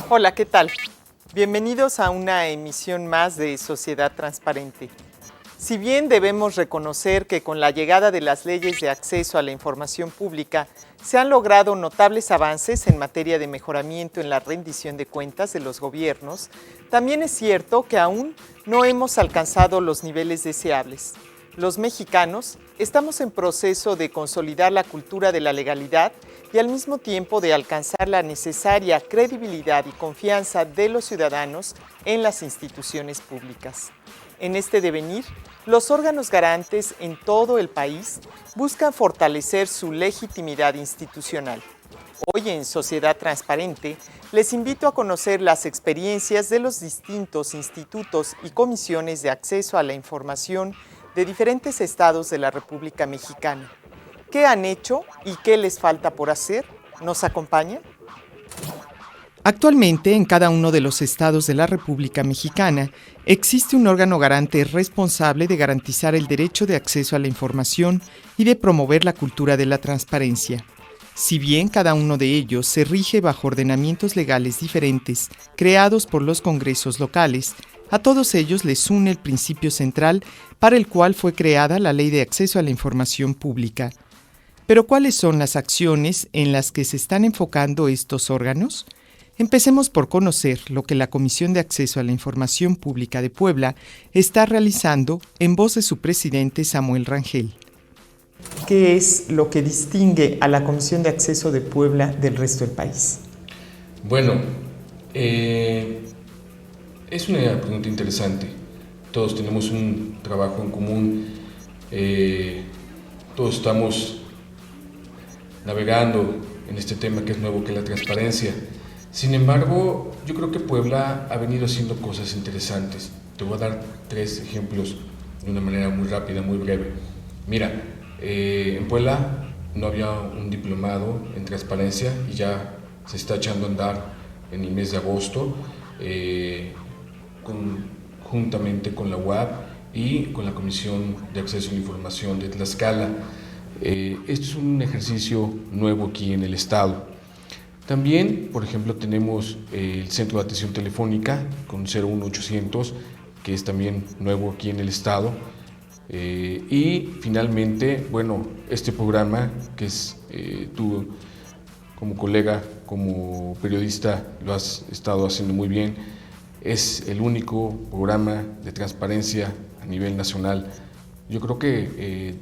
Hola, ¿qué tal? Bienvenidos a una emisión más de Sociedad Transparente. Si bien debemos reconocer que con la llegada de las leyes de acceso a la información pública se han logrado notables avances en materia de mejoramiento en la rendición de cuentas de los gobiernos, también es cierto que aún no hemos alcanzado los niveles deseables. Los mexicanos estamos en proceso de consolidar la cultura de la legalidad y al mismo tiempo de alcanzar la necesaria credibilidad y confianza de los ciudadanos en las instituciones públicas. En este devenir, los órganos garantes en todo el país buscan fortalecer su legitimidad institucional. Hoy en Sociedad Transparente les invito a conocer las experiencias de los distintos institutos y comisiones de acceso a la información de diferentes estados de la República Mexicana. ¿Qué han hecho y qué les falta por hacer? ¿Nos acompaña? Actualmente, en cada uno de los estados de la República Mexicana, existe un órgano garante responsable de garantizar el derecho de acceso a la información y de promover la cultura de la transparencia. Si bien cada uno de ellos se rige bajo ordenamientos legales diferentes creados por los congresos locales, a todos ellos les une el principio central para el cual fue creada la Ley de Acceso a la Información Pública. Pero, ¿cuáles son las acciones en las que se están enfocando estos órganos? Empecemos por conocer lo que la Comisión de Acceso a la Información Pública de Puebla está realizando en voz de su presidente Samuel Rangel. ¿Qué es lo que distingue a la Comisión de Acceso de Puebla del resto del país? Bueno, es una pregunta interesante. Todos tenemos un trabajo en común, todos estamos navegando en este tema que es nuevo, que es la transparencia. Sin embargo, yo creo que Puebla ha venido haciendo cosas interesantes. Te voy a dar 3 ejemplos de una manera muy rápida, muy breve. Mira, en Puebla no había un diplomado en transparencia y ya se está echando a andar en el mes de agosto, juntamente con la UAP y con la Comisión de Acceso a la Información de Tlaxcala. Esto es un ejercicio nuevo aquí en el estado. También, por ejemplo, tenemos el Centro de Atención Telefónica con 01800, que es también nuevo aquí en el estado. Y finalmente, bueno, este programa que es tú como colega, como periodista, lo has estado haciendo muy bien. Es el único programa de transparencia a nivel nacional. Yo creo que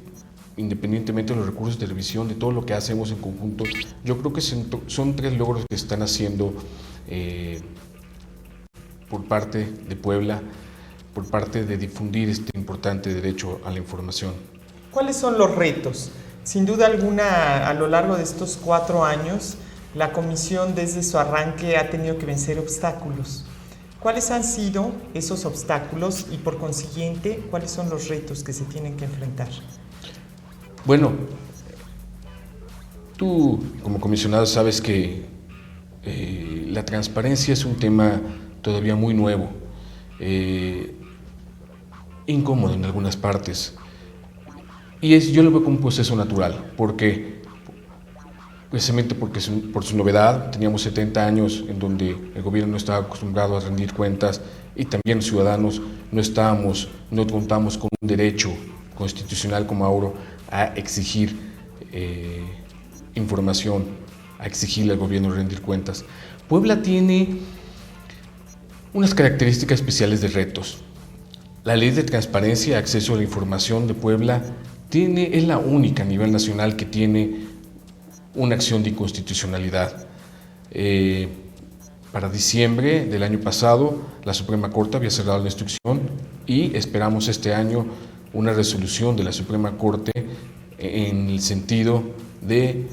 independientemente de los recursos de revisión, de todo lo que hacemos en conjunto, yo creo que son 3 logros que están haciendo por parte de Puebla, por parte de difundir este importante derecho a la información. ¿Cuáles son los retos? Sin duda alguna, a lo largo de estos 4 años, la Comisión desde su arranque ha tenido que vencer obstáculos. ¿Cuáles han sido esos obstáculos y, por consiguiente, cuáles son los retos que se tienen que enfrentar? Bueno, tú como comisionado sabes que la transparencia es un tema todavía muy nuevo, incómodo en algunas partes, y yo lo veo como un proceso natural, porque precisamente por su novedad. Teníamos 70 años en donde el gobierno no estaba acostumbrado a rendir cuentas y también los ciudadanos no contamos con un derecho constitucional como ahora a exigir información, a exigirle al gobierno rendir cuentas. Puebla tiene unas características especiales de retos. La Ley de Transparencia y Acceso a la Información de Puebla es la única a nivel nacional que tiene una acción de inconstitucionalidad. Para diciembre del año pasado, la Suprema Corte había cerrado la instrucción y esperamos este año una resolución de la Suprema Corte en el sentido de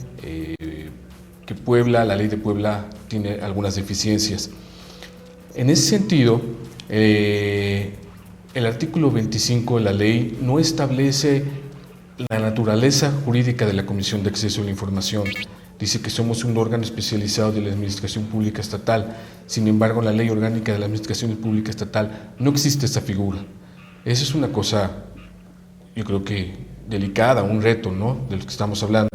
que la ley de Puebla tiene algunas deficiencias. En ese sentido, el artículo 25 de la ley no establece la naturaleza jurídica de la Comisión de Acceso a la Información. dice que somos un órgano especializado de la Administración Pública Estatal. Sin embargo, en la Ley Orgánica de la Administración Pública Estatal no existe esa figura. Esa es una cosa, yo creo que delicada, un reto, ¿no?, de lo que estamos hablando.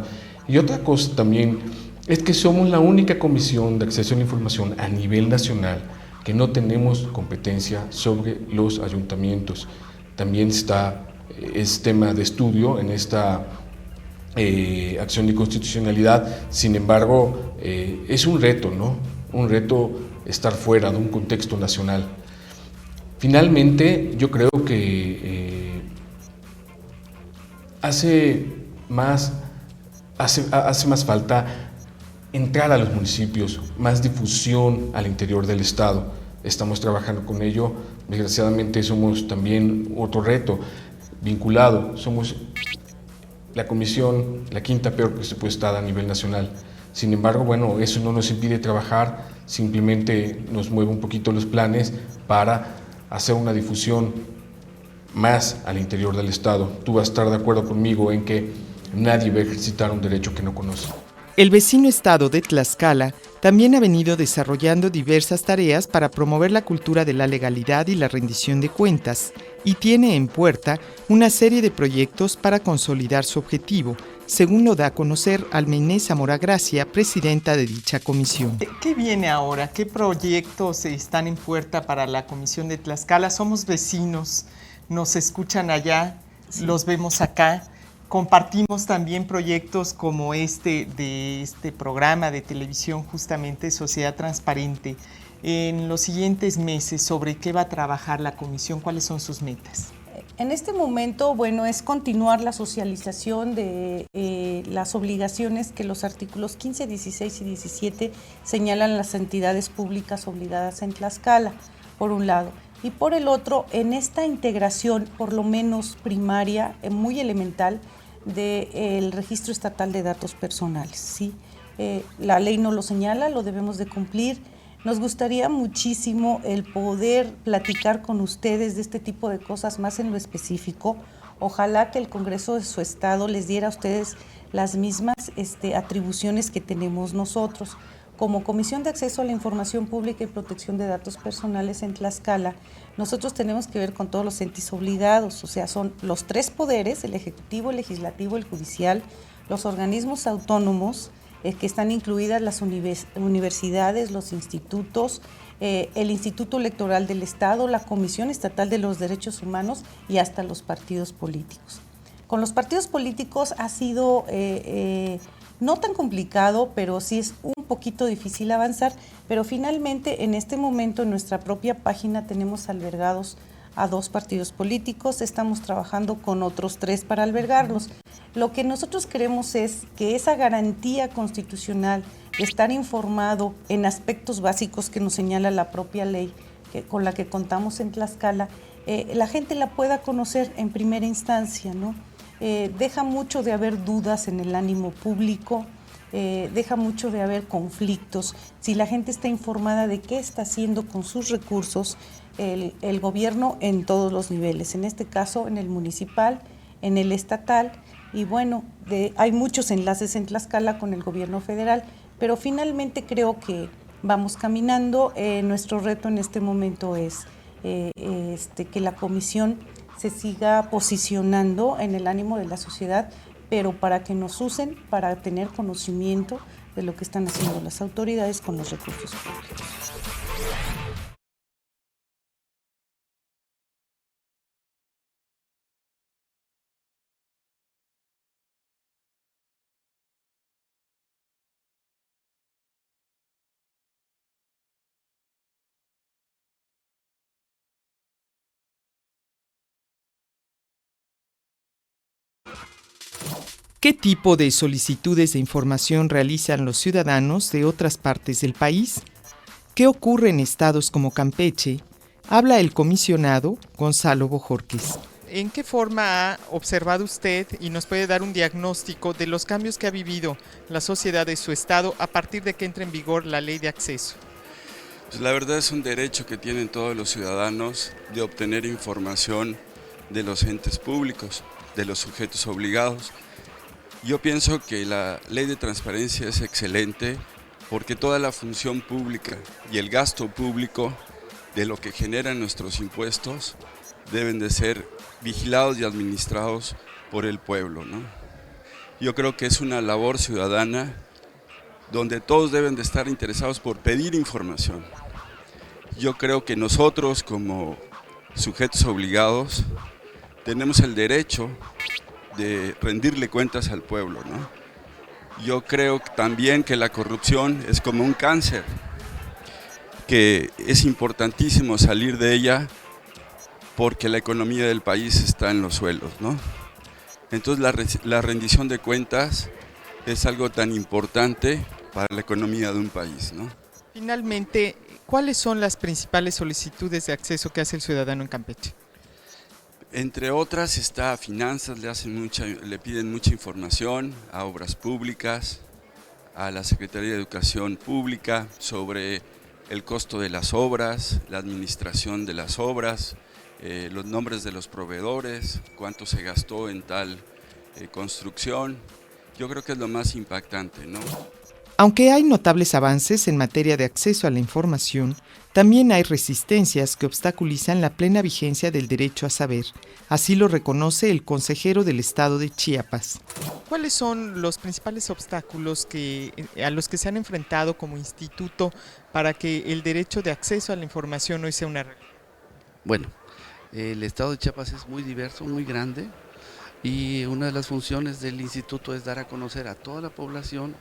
Y otra cosa también es que somos la única comisión de acceso a la información a nivel nacional que no tenemos competencia sobre los ayuntamientos. También es tema de estudio en esta acción de constitucionalidad. Sin embargo, es un reto, ¿no?, un reto estar fuera de un contexto nacional. Finalmente, yo creo que hace más falta entrar a los municipios, más difusión al interior del Estado. Estamos trabajando con ello. Desgraciadamente somos también otro reto vinculado. Somos la comisión, la quinta peor presupuestada a nivel nacional. Sin embargo, bueno, eso no nos impide trabajar, simplemente nos mueve un poquito los planes para hacer una difusión más al interior del Estado. Tú vas a estar de acuerdo conmigo en que nadie va a ejercitar un derecho que no conoce. El vecino estado de Tlaxcala también ha venido desarrollando diversas tareas para promover la cultura de la legalidad y la rendición de cuentas, y tiene en puerta una serie de proyectos para consolidar su objetivo, según lo da a conocer Almenée Zamora Gracia, presidenta de dicha comisión. ¿Qué viene ahora? ¿Qué proyectos están en puerta para la Comisión de Tlaxcala? Somos vecinos, nos escuchan allá, sí, los vemos acá. Compartimos también proyectos como de este programa de televisión, justamente Sociedad Transparente. En los siguientes meses, ¿sobre qué va a trabajar la comisión? ¿Cuáles son sus metas? En este momento, bueno, es continuar la socialización de las obligaciones que los artículos 15, 16 y 17 señalan las entidades públicas obligadas en Tlaxcala, por un lado. Y por el otro, en esta integración, por lo menos primaria, muy elemental, del Registro Estatal de Datos Personales, ¿sí? La ley nos lo señala, lo debemos de cumplir. Nos gustaría muchísimo el poder platicar con ustedes de este tipo de cosas más en lo específico. Ojalá que el Congreso de su Estado les diera a ustedes las mismas atribuciones que tenemos nosotros. Como Comisión de Acceso a la Información Pública y Protección de Datos Personales en Tlaxcala, nosotros tenemos que ver con todos los entes obligados, o sea, son los tres poderes, el Ejecutivo, el Legislativo, el Judicial, los organismos autónomos, que están incluidas las universidades, los institutos, el Instituto Electoral del Estado, la Comisión Estatal de los Derechos Humanos y hasta los partidos políticos. Con los partidos políticos ha sido no tan complicado, pero sí es un poquito difícil avanzar, pero finalmente en este momento en nuestra propia página tenemos albergados a 2 partidos políticos, estamos trabajando con otros 3 para albergarlos. Lo que nosotros queremos es que esa garantía constitucional de estar informado en aspectos básicos que nos señala la propia ley con la que contamos en Tlaxcala, la gente la pueda conocer en primera instancia, ¿no? Deja mucho de haber dudas en el ánimo público, deja mucho de haber conflictos. Si la gente está informada de qué está haciendo con sus recursos el gobierno en todos los niveles, en este caso en el municipal, en el estatal, y bueno, hay muchos enlaces en Tlaxcala con el gobierno federal, pero finalmente creo que vamos caminando. Nuestro reto en este momento es que la comisión se siga posicionando en el ánimo de la sociedad, pero para que nos usen, para tener conocimiento de lo que están haciendo las autoridades con los recursos públicos. ¿Qué tipo de solicitudes de información realizan los ciudadanos de otras partes del país? ¿Qué ocurre en estados como Campeche? Habla el comisionado Gonzalo Bojorquez. ¿En qué forma ha observado usted y nos puede dar un diagnóstico de los cambios que ha vivido la sociedad de su estado a partir de que entre en vigor la ley de acceso? Pues la verdad es un derecho que tienen todos los ciudadanos de obtener información de los entes públicos, de los sujetos obligados. Yo pienso que la ley de transparencia es excelente porque toda la función pública y el gasto público de lo que generan nuestros impuestos deben de ser vigilados y administrados por el pueblo, ¿no? Yo creo que es una labor ciudadana donde todos deben de estar interesados por pedir información. Yo creo que nosotros como sujetos obligados tenemos el derecho de rendirle cuentas al pueblo, ¿no? Yo creo también que la corrupción es como un cáncer, que es importantísimo salir de ella porque la economía del país está en los suelos, ¿no? Entonces la rendición de cuentas es algo tan importante para la economía de un país, ¿no? Finalmente, ¿cuáles son las principales solicitudes de acceso que hace el ciudadano en Campeche? Entre otras está a finanzas, le piden mucha información, a obras públicas, a la Secretaría de Educación Pública sobre el costo de las obras, la administración de las obras, los nombres de los proveedores, cuánto se gastó en tal construcción. Yo creo que es lo más impactante, ¿no? Aunque hay notables avances en materia de acceso a la información, también hay resistencias que obstaculizan la plena vigencia del derecho a saber. Así lo reconoce el consejero del estado de Chiapas. ¿Cuáles son los principales obstáculos a los que se han enfrentado como instituto para que el derecho de acceso a la información hoy sea una realidad? Bueno, el estado de Chiapas es muy diverso, muy grande, y una de las funciones del instituto es dar a conocer a toda la población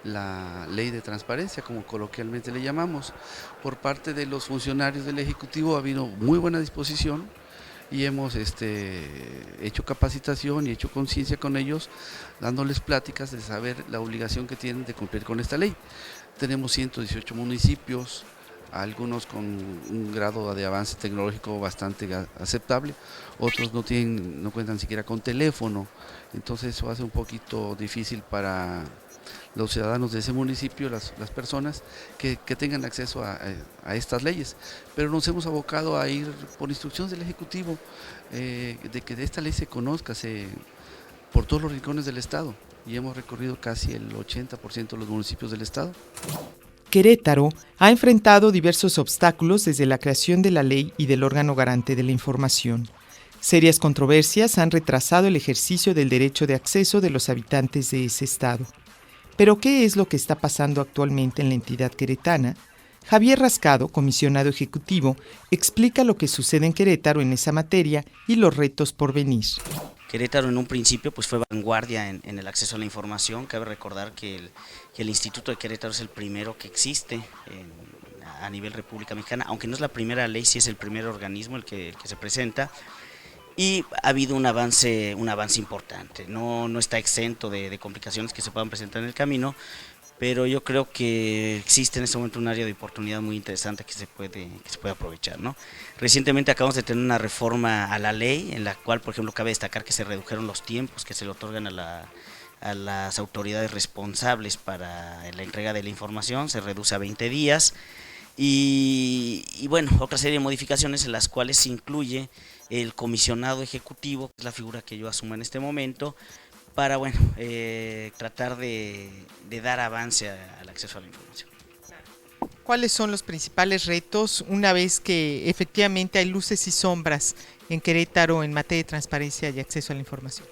la ley de transparencia, como coloquialmente le llamamos. Por parte de los funcionarios del Ejecutivo ha habido muy buena disposición y hemos hecho capacitación y hecho conciencia con ellos, dándoles pláticas de saber la obligación que tienen de cumplir con esta ley. Tenemos 118 municipios, algunos con un grado de avance tecnológico bastante aceptable, otros no cuentan siquiera con teléfono, entonces eso hace un poquito difícil para los ciudadanos de ese municipio, las personas que tengan acceso a estas leyes. Pero nos hemos abocado a ir por instrucciones del Ejecutivo, de que de esta ley se conozca por todos los rincones del estado, y hemos recorrido casi el 80% de los municipios del estado. Querétaro ha enfrentado diversos obstáculos desde la creación de la ley y del órgano garante de la información. Serias controversias han retrasado el ejercicio del derecho de acceso de los habitantes de ese estado. ¿Pero qué es lo que está pasando actualmente en la entidad queretana? Javier Rascado, comisionado ejecutivo, explica lo que sucede en Querétaro en esa materia y los retos por venir. Querétaro en un principio pues fue vanguardia en el acceso a la información. Cabe recordar que el Instituto de Querétaro es el primero que existe a nivel República Mexicana, aunque no es la primera ley, sí es el primer organismo el que se presenta. Y ha habido un avance importante, no está exento de complicaciones que se puedan presentar en el camino, pero yo creo que existe en este momento un área de oportunidad muy interesante que se puede aprovechar, ¿no? Recientemente acabamos de tener una reforma a la ley, en la cual, por ejemplo, cabe destacar que se redujeron los tiempos que se le otorgan a las autoridades responsables para la entrega de la información, se reduce a 20 días, y bueno, otra serie de modificaciones en las cuales se incluye el comisionado ejecutivo, que es la figura que yo asumo en este momento, para tratar de dar avance al acceso a la información. ¿Cuáles son los principales retos una vez que efectivamente hay luces y sombras en Querétaro en materia de transparencia y acceso a la información?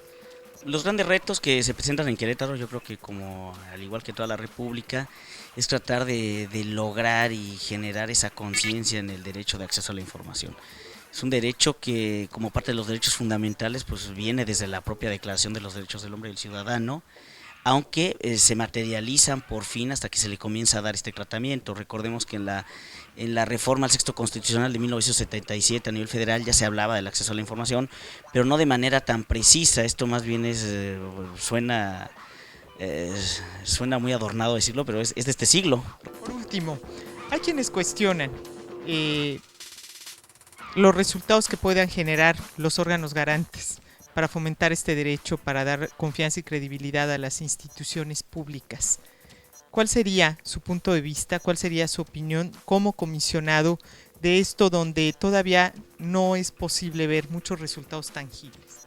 Los grandes retos que se presentan en Querétaro, yo creo que como al igual que toda la República, es tratar de lograr y generar esa conciencia en el derecho de acceso a la información. Es un derecho que, como parte de los derechos fundamentales, pues viene desde la propia Declaración de los Derechos del Hombre y del Ciudadano, aunque se materializan por fin hasta que se le comienza a dar este tratamiento. Recordemos que en la reforma al Sexto Constitucional de 1977 a nivel federal ya se hablaba del acceso a la información, pero no de manera tan precisa. Esto más bien suena muy adornado decirlo, pero es de este siglo. Por último, hay quienes cuestionan los resultados que puedan generar los órganos garantes para fomentar este derecho, para dar confianza y credibilidad a las instituciones públicas. ¿Cuál sería su punto de vista? ¿Cuál sería su opinión como comisionado de esto donde todavía no es posible ver muchos resultados tangibles?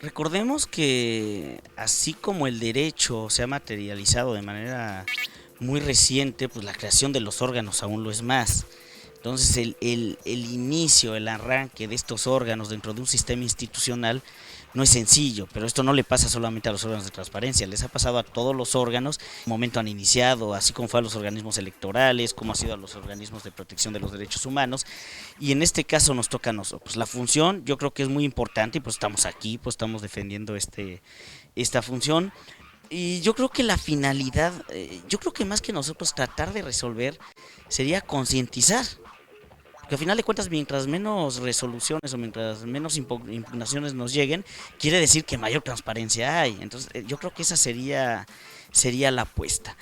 Recordemos que así como el derecho se ha materializado de manera muy reciente, pues la creación de los órganos aún lo es más. Entonces el inicio, el arranque de estos órganos dentro de un sistema institucional no es sencillo, pero esto no le pasa solamente a los órganos de transparencia, les ha pasado a todos los órganos. En un momento han iniciado, así como fue a los organismos electorales, como ha sido a los organismos de protección de los derechos humanos, y en este caso nos toca a nosotros. Pues la función yo creo que es muy importante y pues estamos aquí, pues estamos defendiendo esta función. Y yo creo que la finalidad, yo creo que más que nosotros tratar de resolver sería concientizar. Porque al final de cuentas, mientras menos resoluciones o mientras menos impugnaciones nos lleguen, quiere decir que mayor transparencia hay. Entonces, yo creo que esa sería la apuesta.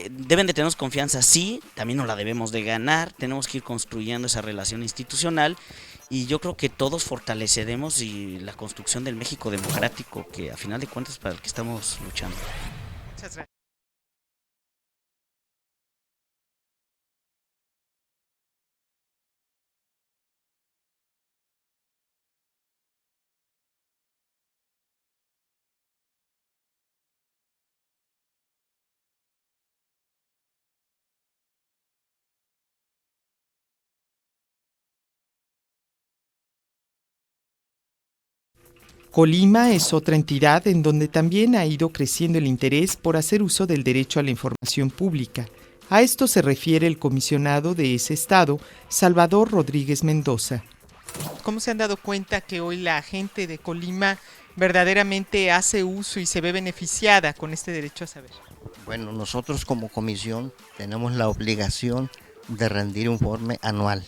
Deben de tenernos confianza, sí, también nos la debemos de ganar, tenemos que ir construyendo esa relación institucional y yo creo que todos fortaleceremos y la construcción del México democrático, que a final de cuentas es para el que estamos luchando. Muchas gracias. Colima es otra entidad en donde también ha ido creciendo el interés por hacer uso del derecho a la información pública. A esto se refiere el comisionado de ese estado, Salvador Rodríguez Mendoza. ¿Cómo se han dado cuenta que hoy la gente de Colima verdaderamente hace uso y se ve beneficiada con este derecho a saber? Bueno, nosotros como comisión tenemos la obligación de rendir un informe anual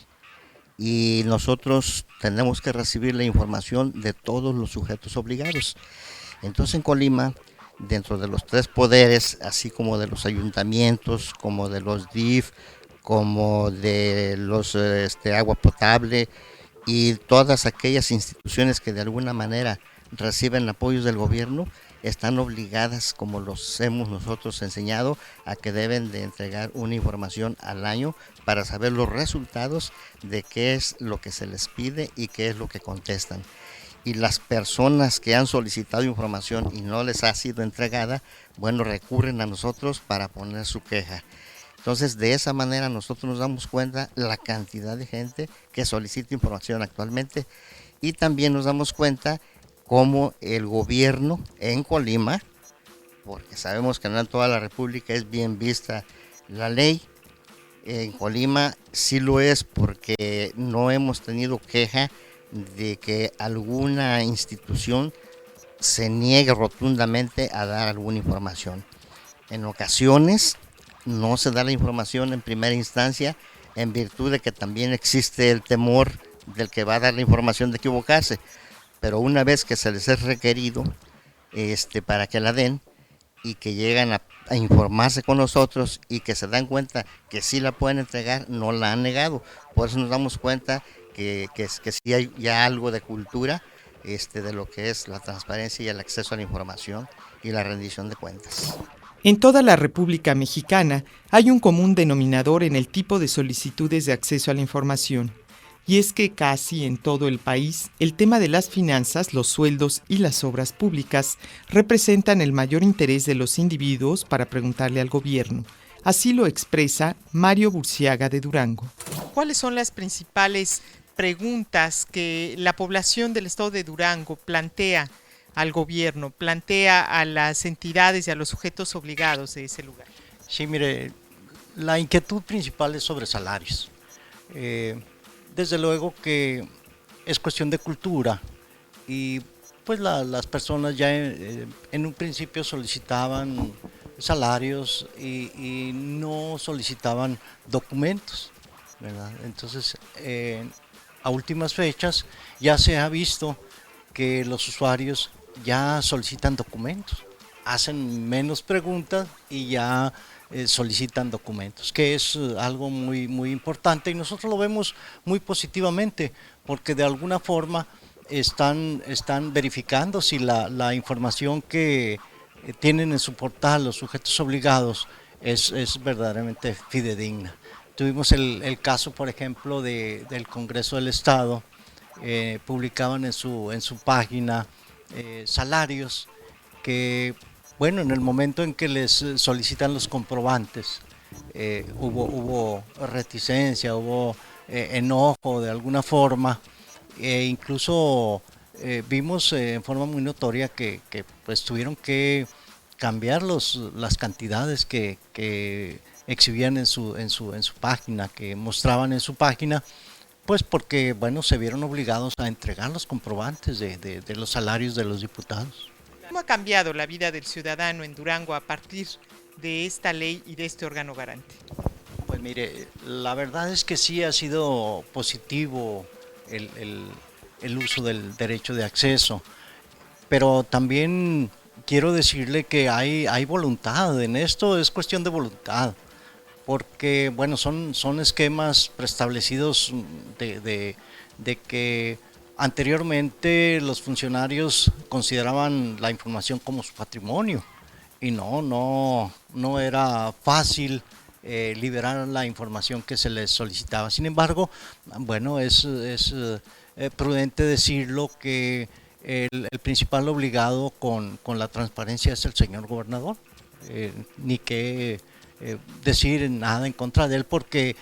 y nosotros tenemos que recibir la información de todos los sujetos obligados. Entonces en Colima, dentro de los 3 poderes, así como de los ayuntamientos, como de los DIF, como de los agua potable y todas aquellas instituciones que de alguna manera reciben apoyos del gobierno, están obligadas, como los hemos nosotros enseñado, a que deben de entregar una información al año para saber los resultados de qué es lo que se les pide y qué es lo que contestan. Y las personas que han solicitado información y no les ha sido entregada, bueno, recurren a nosotros para poner su queja. Entonces, de esa manera nosotros nos damos cuenta la cantidad de gente que solicita información actualmente y también nos damos cuenta cómo el gobierno en Colima, porque sabemos que no en toda la República es bien vista la ley, en Colima sí lo es porque no hemos tenido queja de que alguna institución se niegue rotundamente a dar alguna información. En ocasiones no se da la información en primera instancia en virtud de que también existe el temor del que va a dar la información de equivocarse, pero una vez que se les es requerido para que la den y que llegan a informarse con nosotros y que se dan cuenta que sí la pueden entregar, no la han negado. Por eso nos damos cuenta que sí hay ya algo de cultura de lo que es la transparencia y el acceso a la información y la rendición de cuentas. En toda la República Mexicana hay un común denominador en el tipo de solicitudes de acceso a la información, y es que casi en todo el país el tema de las finanzas, los sueldos y las obras públicas representan el mayor interés de los individuos para preguntarle al gobierno. Así lo expresa Mario Burciaga de Durango. ¿Cuáles son las principales preguntas que la población del estado de Durango plantea al gobierno, plantea a las entidades y a los sujetos obligados de ese lugar? Sí, mire, la inquietud principal es sobre salarios. Desde luego que es cuestión de cultura y pues las personas ya en un principio solicitaban salarios y no solicitaban documentos, ¿verdad? Entonces, a últimas fechas ya se ha visto que los usuarios ya solicitan documentos, hacen menos preguntas y ya solicitan documentos, que es algo muy, muy importante y nosotros lo vemos muy positivamente porque de alguna forma están verificando si la información que tienen en su portal los sujetos obligados es verdaderamente fidedigna. Tuvimos el caso, por ejemplo, del Congreso del Estado, publicaban en su página salarios que, bueno, en el momento en que les solicitan los comprobantes, hubo reticencia, hubo enojo de alguna forma, incluso vimos en forma muy notoria que pues tuvieron que cambiar las cantidades que exhibían en su página, que mostraban en su página, pues porque, bueno, se vieron obligados a entregar los comprobantes de los salarios de los diputados. ¿Cómo ha cambiado la vida del ciudadano en Durango a partir de esta ley y de este órgano garante? Pues mire, la verdad es que sí ha sido positivo el uso del derecho de acceso, pero también quiero decirle que hay voluntad, en esto es cuestión de voluntad, porque bueno, son esquemas preestablecidos de que anteriormente los funcionarios consideraban la información como su patrimonio y no era fácil liberar la información que se les solicitaba. Sin embargo, bueno, es prudente decirlo que el principal obligado con la transparencia es el señor gobernador, ni que decir nada en contra de él, porque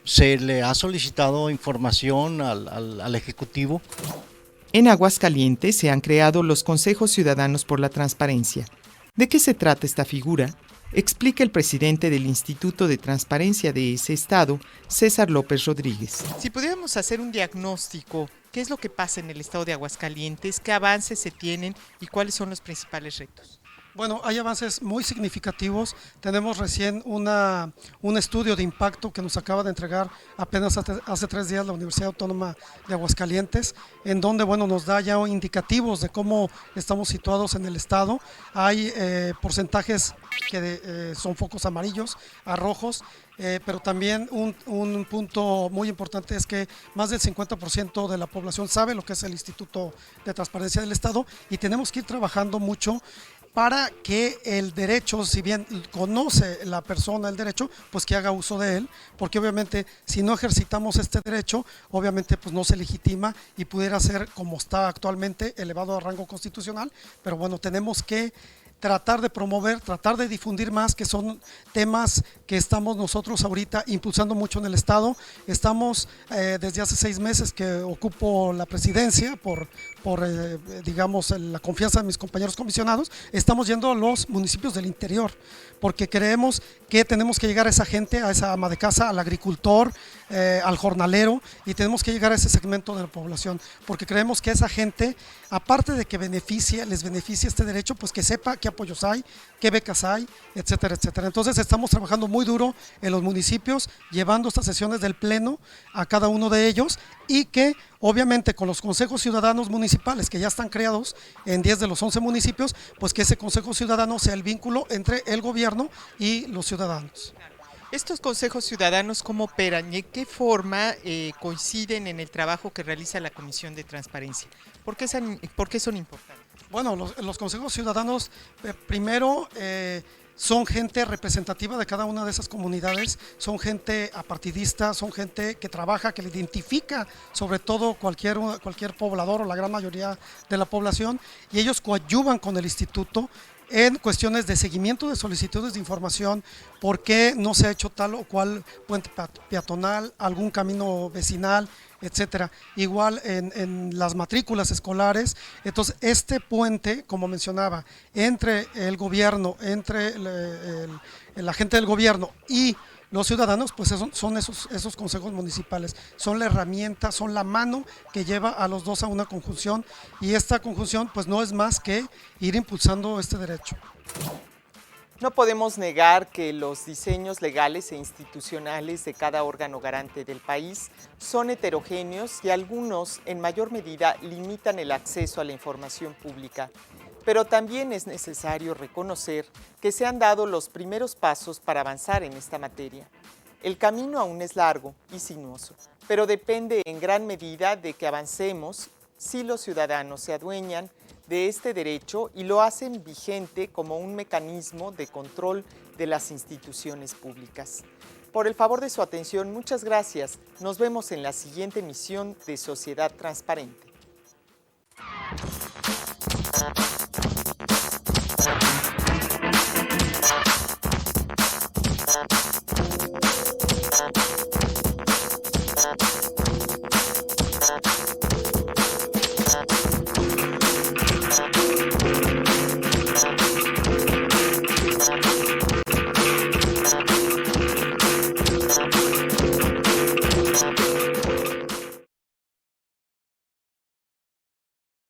se le ha solicitado información al Ejecutivo. En Aguascalientes se han creado los Consejos Ciudadanos por la Transparencia. ¿De qué se trata esta figura? Explica el presidente del Instituto de Transparencia de ese estado, César López Rodríguez. Si pudiéramos hacer un diagnóstico, ¿qué es lo que pasa en el estado de Aguascalientes? ¿Qué avances se tienen y cuáles son los principales retos? Bueno, hay avances muy significativos. Tenemos recién un estudio de impacto que nos acaba de entregar apenas hace 3 días la Universidad Autónoma de Aguascalientes, en donde bueno, nos da ya indicativos de cómo estamos situados en el estado. Hay porcentajes que son focos amarillos a rojos, pero también un punto muy importante es que más del 50% de la población sabe lo que es el Instituto de Transparencia del Estado, y tenemos que ir trabajando mucho para que el derecho, si bien conoce la persona el derecho, pues que haga uso de él, porque obviamente si no ejercitamos este derecho, obviamente pues no se legitima y pudiera ser como está actualmente, elevado a rango constitucional, pero bueno, tenemos que tratar de promover, tratar de difundir más, que son temas que estamos nosotros ahorita impulsando mucho en el Estado. Estamos desde hace 6 meses que ocupo la presidencia por digamos, la confianza de mis compañeros comisionados. Estamos yendo a los municipios del interior, porque creemos que tenemos que llegar a esa gente, a esa ama de casa, al agricultor, al jornalero, y tenemos que llegar a ese segmento de la población, porque creemos que esa gente, aparte de que les beneficia este derecho, pues que sepa qué apoyos hay, qué becas hay, etcétera, etcétera. Entonces estamos trabajando muy duro en los municipios, llevando estas sesiones del pleno a cada uno de ellos, y que obviamente con los consejos ciudadanos municipales que ya están creados en 10 de los 11 municipios, pues que ese consejo ciudadano sea el vínculo entre el gobierno y los ciudadanos. Estos consejos ciudadanos, ¿cómo operan y de qué forma coinciden en el trabajo que realiza la Comisión de Transparencia? ¿Por qué son importantes? Bueno, los consejos ciudadanos, primero, son gente representativa de cada una de esas comunidades, son gente apartidista, son gente que trabaja, que le identifica sobre todo cualquier poblador o la gran mayoría de la población, y ellos coadyuvan con el instituto en cuestiones de seguimiento de solicitudes de información, por qué no se ha hecho tal o cual puente peatonal, algún camino vecinal, etcétera. Igual en las matrículas escolares. Entonces este puente, como mencionaba, entre el gobierno, entre la gente del gobierno y los ciudadanos, pues son esos consejos municipales, son la herramienta, son la mano que lleva a los dos a una conjunción, y esta conjunción pues no es más que ir impulsando este derecho. No podemos negar que los diseños legales e institucionales de cada órgano garante del país son heterogéneos y algunos, en mayor medida, limitan el acceso a la información pública. Pero también es necesario reconocer que se han dado los primeros pasos para avanzar en esta materia. El camino aún es largo y sinuoso, pero depende en gran medida de que avancemos si los ciudadanos se adueñan de este derecho y lo hacen vigente como un mecanismo de control de las instituciones públicas. Por el favor de su atención, muchas gracias. Nos vemos en la siguiente emisión de Sociedad Transparente.